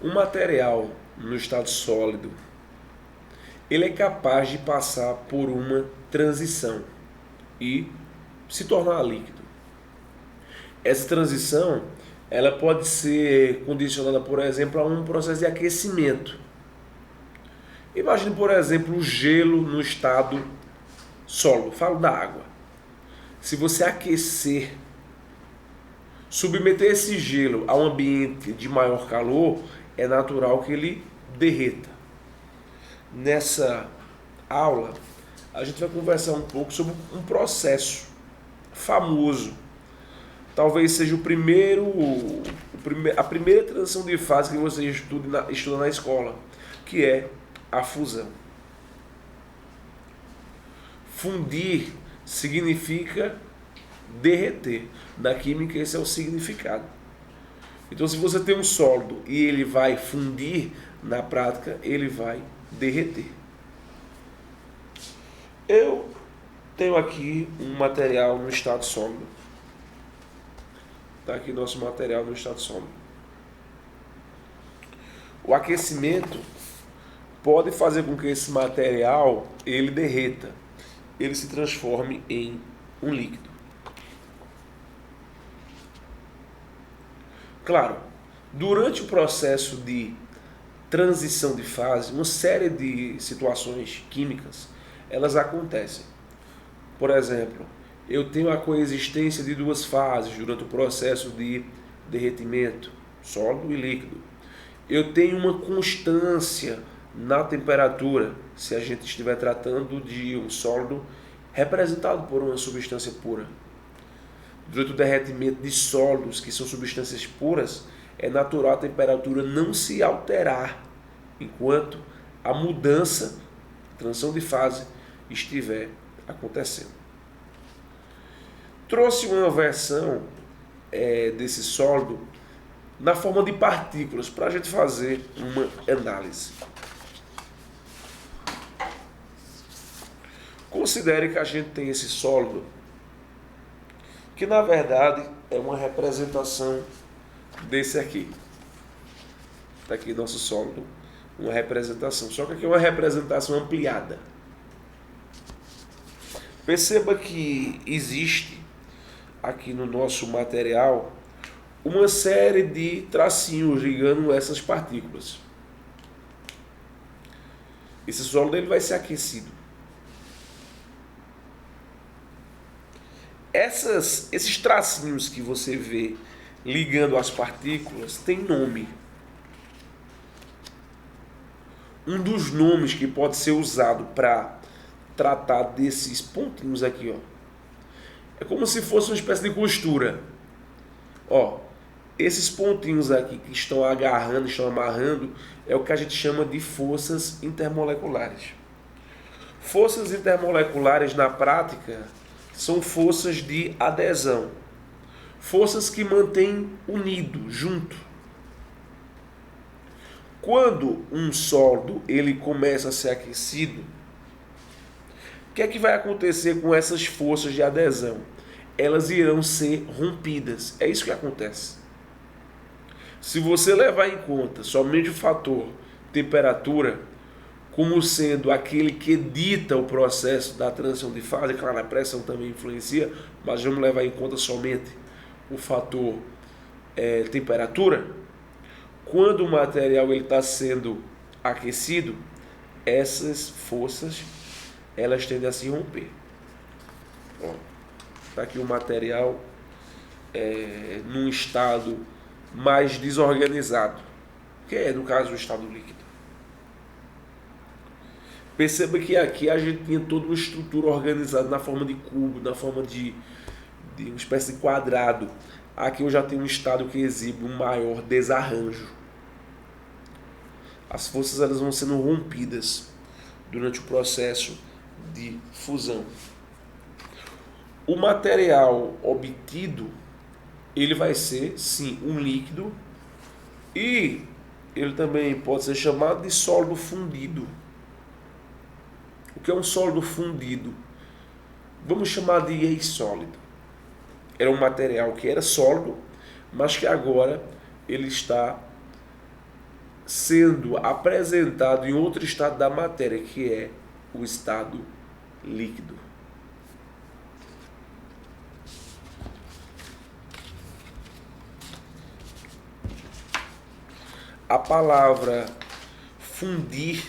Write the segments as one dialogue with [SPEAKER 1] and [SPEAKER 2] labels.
[SPEAKER 1] Um material no estado sólido, ele é capaz de passar por uma transição e se tornar líquido. Essa transição, ela pode ser condicionada, por exemplo, a um processo de aquecimento. Imagine, por exemplo, o gelo no estado sólido, falo da água. Se você aquecer, submeter esse gelo a um ambiente de maior calor, é natural que ele derreta. Nessa aula, a gente vai conversar um pouco sobre um processo famoso. Talvez seja a primeira transição de fase que você estuda na escola, que é a fusão. Fundir significa derreter. Na química, esse é o significado. Então, se você tem um sólido e ele vai fundir, na prática, ele vai derreter. Eu tenho aqui um material no estado sólido. Está aqui nosso material no estado sólido. O aquecimento pode fazer com que esse material ele derreta, ele se transforme em um líquido. Claro, durante o processo de transição de fase, uma série de situações químicas, elas acontecem. Por exemplo, eu tenho a coexistência de duas fases durante o processo de derretimento, sólido e líquido. Eu tenho uma constância na temperatura, se a gente estiver tratando de um sólido representado por uma substância pura. Durante o derretimento de sólidos, que são substâncias puras, é natural a temperatura não se alterar enquanto a mudança, a transição de fase, estiver acontecendo. Trouxe uma versão desse sólido na forma de partículas para a gente fazer uma análise. Considere que a gente tem esse sólido, que na verdade é uma representação desse aqui. Está aqui nosso sólido, uma representação. Só que aqui é uma representação ampliada. Perceba que existe aqui no nosso material uma série de tracinhos ligando essas partículas. Esse sólido ele vai ser aquecido. Esses tracinhos que você vê ligando as partículas tem nome. Um dos nomes que pode ser usado para tratar desses pontinhos aqui, ó, é como se fosse uma espécie de costura. Ó, esses pontinhos aqui que estão agarrando, estão amarrando, é o que a gente chama de forças intermoleculares. Forças intermoleculares, na prática, são forças de adesão. Forças que mantêm unido, junto. Quando um sólido ele começa a ser aquecido, o que é que vai acontecer com essas forças de adesão? Elas irão ser rompidas. É isso que acontece. Se você levar em conta somente o fator temperatura como sendo aquele que dita o processo da transição de fase, claro, a pressão também influencia, mas vamos levar em conta somente o fator temperatura. Quando o material está sendo aquecido, essas forças elas tendem a se romper. Está aqui o material num estado mais desorganizado, que é, no caso, o estado líquido. Perceba que aqui a gente tinha toda uma estrutura organizada na forma de cubo, na forma de uma espécie de quadrado. Aqui eu já tenho um estado que exibe um maior desarranjo. As forças elas vão sendo rompidas durante o processo de fusão. O material obtido, ele vai ser, sim, um líquido e ele também pode ser chamado de sólido fundido. O que é um sólido fundido? Vamos chamar de ex-sólido. Era um material que era sólido, mas que agora ele está sendo apresentado em outro estado da matéria, que é o estado líquido. A palavra fundir,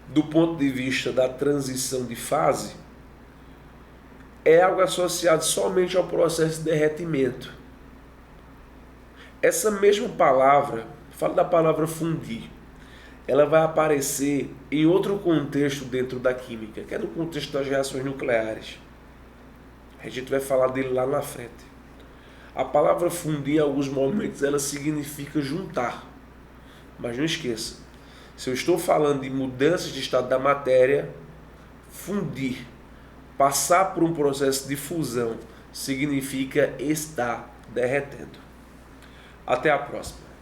[SPEAKER 1] do ponto de vista da transição de fase, é algo associado somente ao processo de derretimento. Essa mesma palavra, falo da palavra fundir, ela vai aparecer em outro contexto dentro da química, que é no contexto das reações nucleares. A gente vai falar dele lá na frente. A palavra fundir, em alguns momentos, ela significa juntar. Mas não esqueça, se eu estou falando de mudanças de estado da matéria, fundir, passar por um processo de fusão, significa estar derretendo. Até a próxima.